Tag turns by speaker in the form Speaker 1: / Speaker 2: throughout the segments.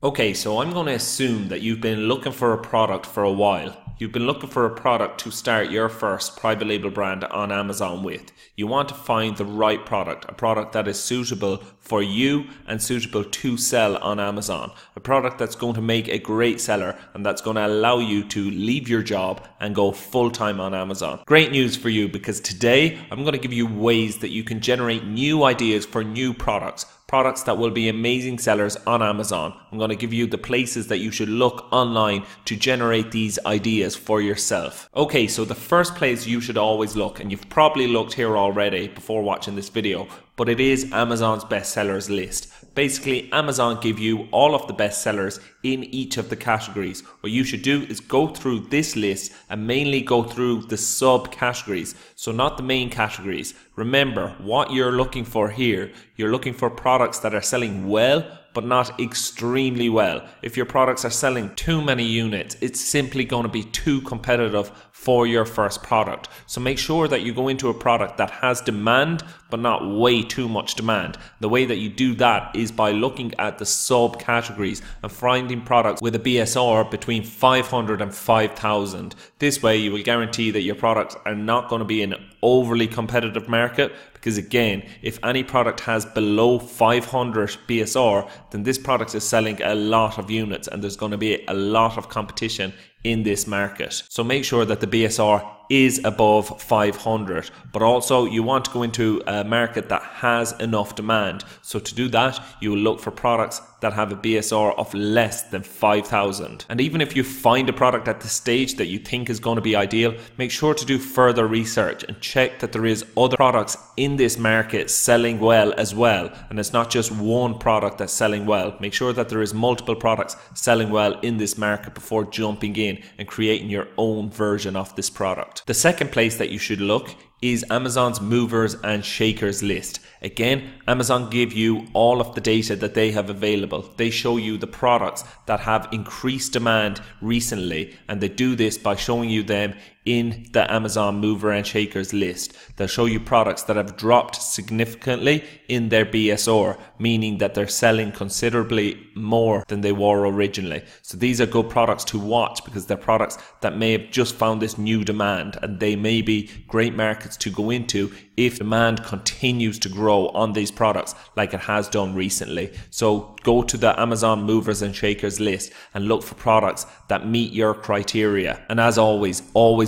Speaker 1: Okay, so I'm going to assume that you've been looking for a product for a while. You've been looking for a product to start your first private label brand on Amazon with. You want to find the right product, a product that is suitable for you and suitable to sell on Amazon. A product that's going to make a great seller and that's going to allow you to leave your job and go full-time on Amazon. Great news for you, because today I'm going to give you ways that you can generate new ideas for new products that will be amazing sellers on Amazon. I'm going to give you the places that you should look online to generate these ideas for yourself. Okay, so the first place you should always look, and you've probably looked here already before watching this video, but it is Amazon's bestsellers list. Basically, Amazon give you all of the bestsellers in each of the categories. What you should do is go through this list and mainly go through the subcategories, so not the main categories. Remember, what you're looking for here, you're looking for products that are selling well, but not extremely well. If your products are selling too many units, it's simply going to be too competitive for your first product. So make sure that you go into a product that has demand, but not way too much demand. The way that you do that is by looking at the subcategories and finding products with a BSR between 500 and 5,000. This way you will guarantee that your products are not going to be in an overly competitive market, because again, if any product has below 500 BSR, then this product is selling a lot of units and there's going to be a lot of competition in this market. So make sure that the BSR is above 500, but also you want to go into a market that has enough demand. So to do that, you will look for products that have a BSR of less than 5,000. And even if you find a product at the stage that you think is going to be ideal, make sure to do further research and check that there is other products in this market selling well as well. And it's not just one product that's selling well. Make sure that there is multiple products selling well in this market before jumping in and creating your own version of this product. The second place that you should look is Amazon's movers and shakers list. Again, Amazon give you all of the data that they have available. They show you the products that have increased demand recently, and they do this by showing you them in the Amazon mover and shakers list. They'll show you products that have dropped significantly in their BSR, meaning that they're selling considerably more than they were originally. So these are good products to watch, because they're products that may have just found this new demand, and they may be great markets to go into if demand continues to grow on these products like it has done recently. So go to the Amazon movers and shakers list and look for products that meet your criteria. And as always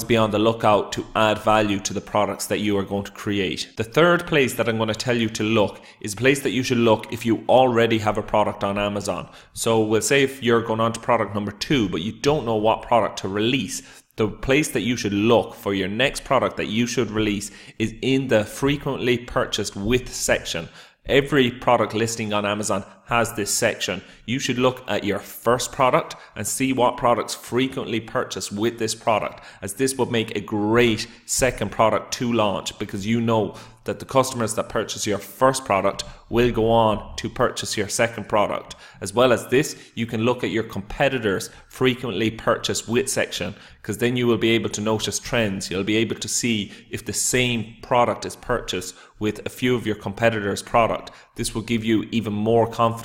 Speaker 1: be on the lookout to add value to the products that you are going to create. The third place that I'm going to tell you to look is a place that you should look if you already have a product on Amazon. So we'll say if you're going on to product number 2, but you don't know what product to release, the place that you should look for your next product that you should release is in the frequently purchased with section. Every product listing on Amazon has this section. You should look at your first product and see what products frequently purchase with this product, as this would make a great second product to launch, because you know that the customers that purchase your first product will go on to purchase your second product. As well as this, you can look at your competitors' frequently purchased with section, because then you will be able to notice trends. You'll be able to see if the same product is purchased with a few of your competitors' product. This will give you even more confidence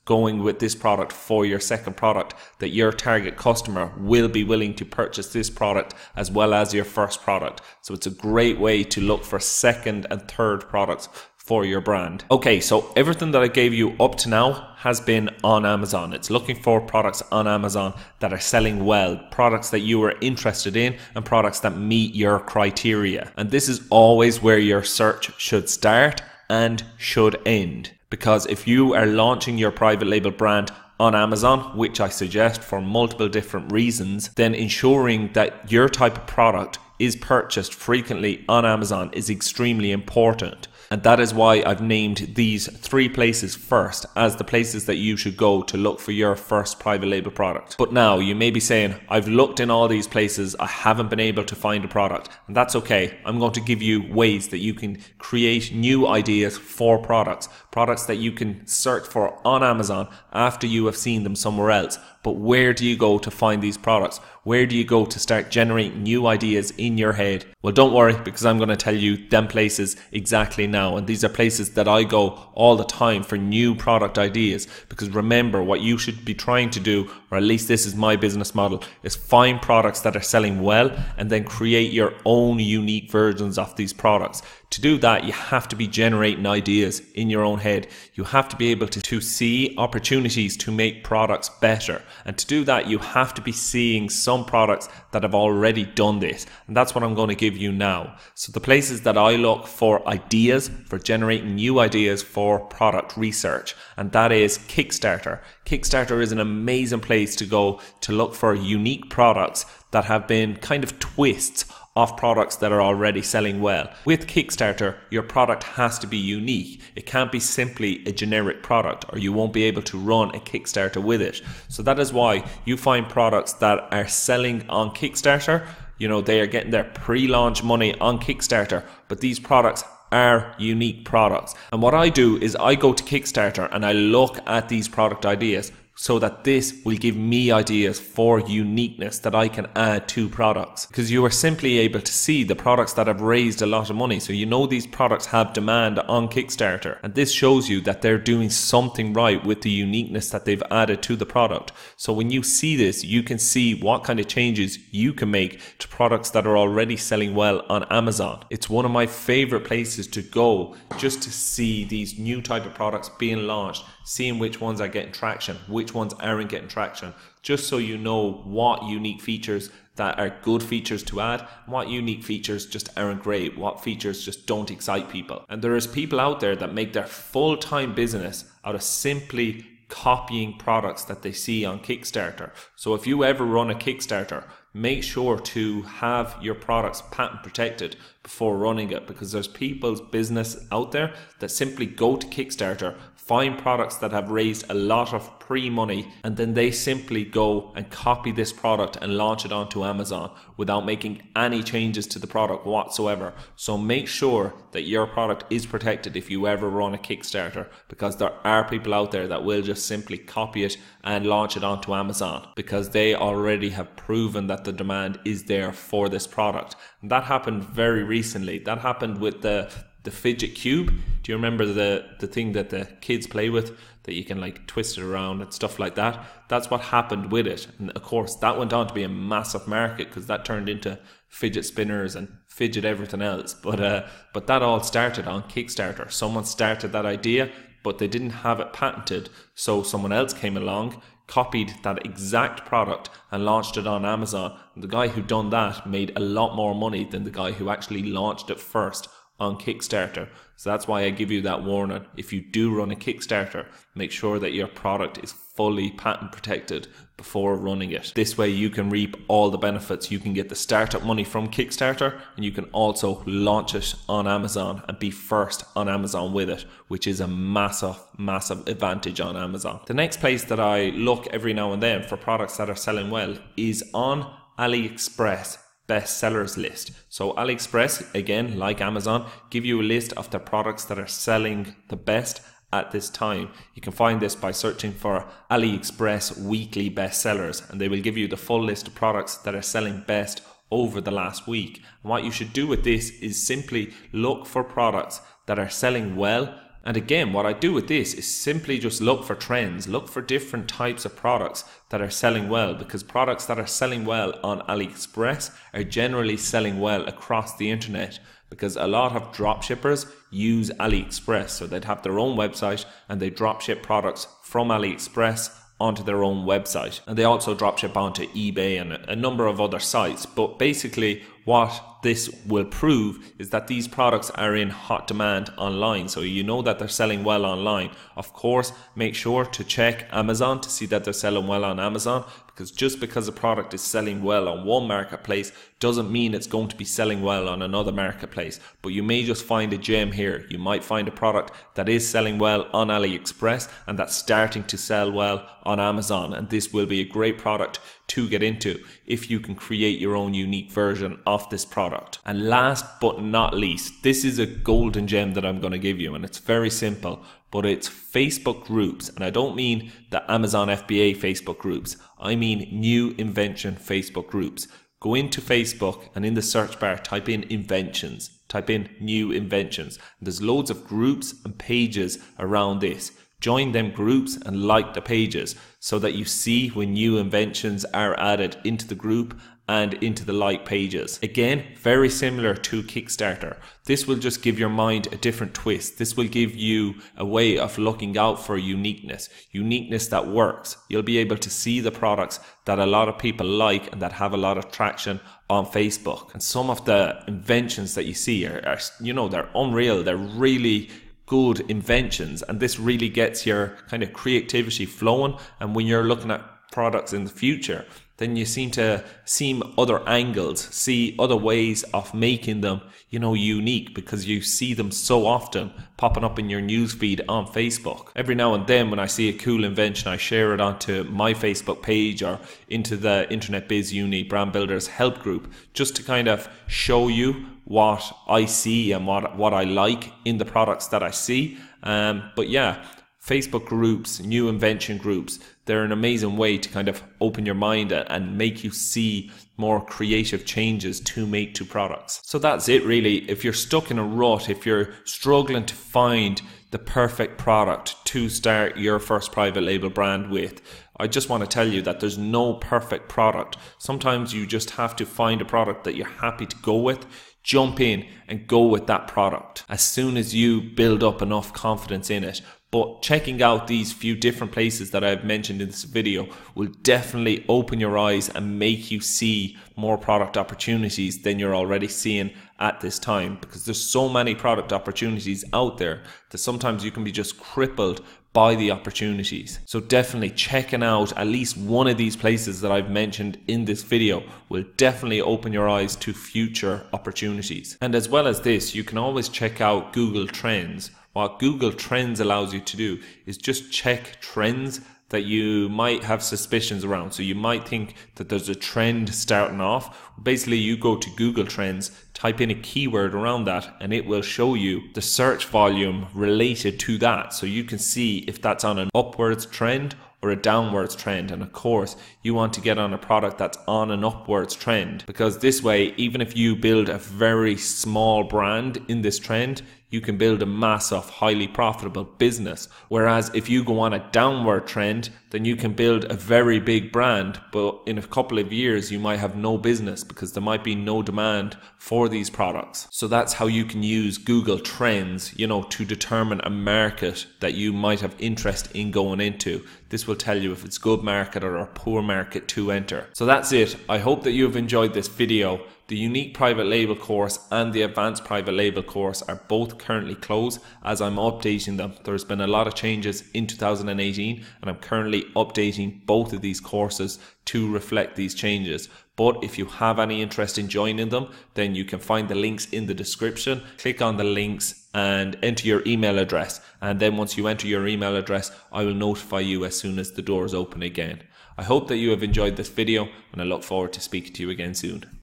Speaker 1: going with this product for your second product, that your target customer will be willing to purchase this product as well as your first product. So it's a great way to look for second and third products for your brand. Okay, so everything that I gave you up to now has been on Amazon. It's looking for products on Amazon that are selling well, products that you are interested in, and products that meet your criteria. And this is always where your search should start and should end. Because if you are launching your private label brand on Amazon, which I suggest for multiple different reasons, then ensuring that your type of product is purchased frequently on Amazon is extremely important. And that is why I've named these 3 places first as the places that you should go to look for your first private label product. But now you may be saying, I've looked in all these places, I haven't been able to find a product. And that's okay. I'm going to give you ways that you can create new ideas for products that you can search for on Amazon after you have seen them somewhere else, But where do you go to find these products? Where do you go to start generating new ideas in your head? Well, don't worry, because I'm going to tell you them places exactly now. And these are places that I go all the time for new product ideas. Because remember, what you should be trying to do, or at least this is my business model, is find products that are selling well and then create your own unique versions of these products. To do that, you have to be generating ideas in your own head. You have to be able to see opportunities to make products better. And to do that, you have to be seeing some products that have already done this. And that's what I'm going to give you now. So the places that I look for ideas, for generating new ideas for product research, and that is Kickstarter. Kickstarter is an amazing place to go to look for unique products that have been kind of twists of products that are already selling well. With Kickstarter, your product has to be unique. It can't be simply a generic product, or you won't be able to run a Kickstarter with it. So that is why you find products that are selling on Kickstarter. They are getting their pre-launch money on Kickstarter, but these products are unique products. And what I do is I go to Kickstarter and I look at these product ideas, so that this will give me ideas for uniqueness that I can add to products. Because you are simply able to see the products that have raised a lot of money. So these products have demand on Kickstarter. And this shows you that they're doing something right with the uniqueness that they've added to the product. So when you see this, you can see what kind of changes you can make to products that are already selling well on Amazon. It's one of my favorite places to go just to see these new type of products being launched, seeing which ones are getting traction, which ones aren't getting traction, just so you know what unique features that are good features to add, and what unique features just aren't great, what features just don't excite people. And there is people out there that make their full-time business out of simply copying products that they see on Kickstarter. So if you ever run a Kickstarter, make sure to have your products patent protected before running it, because there's people's business out there that simply go to Kickstarter, find products that have raised a lot of pre-money, and then they simply go and copy this product and launch it onto Amazon without making any changes to the product whatsoever. So make sure that your product is protected if you ever run a Kickstarter, because there are people out there that will just simply copy it and launch it onto Amazon because they already have proven that the demand is there for this product. And that happened very recently. That happened with the fidget cube. Do you remember the thing that the kids play with, that you can like twist it around and stuff like that? That's what happened with it. And of course that went on to be a massive market, because that turned into fidget spinners and fidget everything else. But that all started on Kickstarter. Someone started that idea, but they didn't have it patented, so someone else came along, copied that exact product and launched it on Amazon. And the guy who done that made a lot more money than the guy who actually launched it first on Kickstarter. So that's why I give you that warning. If you do run a Kickstarter, make sure that your product is fully patent protected before running it. This way you can reap all the benefits. You can get the startup money from Kickstarter, and you can also launch it on Amazon and be first on Amazon with it, which is a massive advantage on Amazon. The next place that I look every now and then for products that are selling well is on Aliexpress bestsellers list. So Aliexpress, again, like Amazon, give you a list of the products that are selling the best at this time. You can find this by searching for Aliexpress weekly bestsellers, and they will give you the full list of products that are selling best over the last week. And what you should do with this is simply look for products that are selling well. And again, what I do with this is simply just look for trends, look for different types of products that are selling well, because products that are selling well on AliExpress are generally selling well across the internet, because a lot of drop shippers use AliExpress. So they'd have their own website and they drop ship products from AliExpress onto their own website, and they also drop ship onto eBay and a number of other sites. But basically what this will prove is that these products are in hot demand online, so you know that they're selling well online. Of course, make sure to check Amazon to see that they're selling well on Amazon, because just because a product is selling well on one marketplace doesn't mean it's going to be selling well on another marketplace. But you may just find a gem here. You might find a product that is selling well on AliExpress and that's starting to sell well on Amazon, and this will be a great product to get into if you can create your own unique version of this product. And last but not least, this is a golden gem that I'm going to give you, and it's very simple. but it's Facebook groups. And I don't mean the Amazon FBA Facebook groups. I mean new invention Facebook groups. Go into Facebook and in the search bar type in inventions. Type in new inventions. And there's loads of groups and pages around this. Join them groups and like the pages so that you see when new inventions are added into the group and into the like pages. Again, very similar to Kickstarter. This will just give your mind a different twist. This will give you a way of looking out for uniqueness that works. You'll be able to see the products that a lot of people like and that have a lot of traction on Facebook. And some of the inventions that you see are they're unreal. They're really good inventions, and this really gets your kind of creativity flowing. And when you're looking at products in the future, then you seem to see other angles, see other ways of making them, unique, because you see them so often popping up in your newsfeed on Facebook. Every now and then when I see a cool invention, I share it onto my Facebook page or into the Internet Biz Uni Brand Builders Help Group, just to kind of show you what I see and what I like in the products that I see. But yeah, Facebook groups, new invention groups, they're an amazing way to kind of open your mind and make you see more creative changes to make to products. So that's it really. If you're stuck in a rut, if you're struggling to find the perfect product to start your first private label brand with, I just want to tell you that there's no perfect product. Sometimes you just have to find a product that you're happy to go with, jump in and go with that product as soon as you build up enough confidence in it. But checking out these few different places that I've mentioned in this video will definitely open your eyes and make you see more product opportunities than you're already seeing at this time, because there's so many product opportunities out there that sometimes you can be just crippled by the opportunities. So definitely checking out at least one of these places that I've mentioned in this video will definitely open your eyes to future opportunities. And as well as this, you can always check out Google Trends. What Google Trends allows you to do is just check trends that you might have suspicions around. So you might think that there's a trend starting off. Basically, you go to Google Trends, type in a keyword around that, and it will show you the search volume related to that. So you can see if that's on an upwards trend or a downwards trend. And of course, you want to get on a product that's on an upwards trend, because this way, even if you build a very small brand in this trend, you can build a massive, highly profitable business. Whereas if you go on a downward trend, then you can build a very big brand, but in a couple of years, you might have no business because there might be no demand for these products. So that's how you can use Google Trends, to determine a market that you might have interest in going into. This will tell you if it's a good market or a poor market to enter. So that's it. I hope that you've enjoyed this video. The Unique Private Label course and the Advanced Private Label course are both currently closed as I'm updating them. There's been a lot of changes in 2018 and I'm currently updating both of these courses to reflect these changes. But if you have any interest in joining them, then you can find the links in the description. Click on the links and enter your email address. And then once you enter your email address, I will notify you as soon as the doors open again. I hope that you have enjoyed this video and I look forward to speaking to you again soon.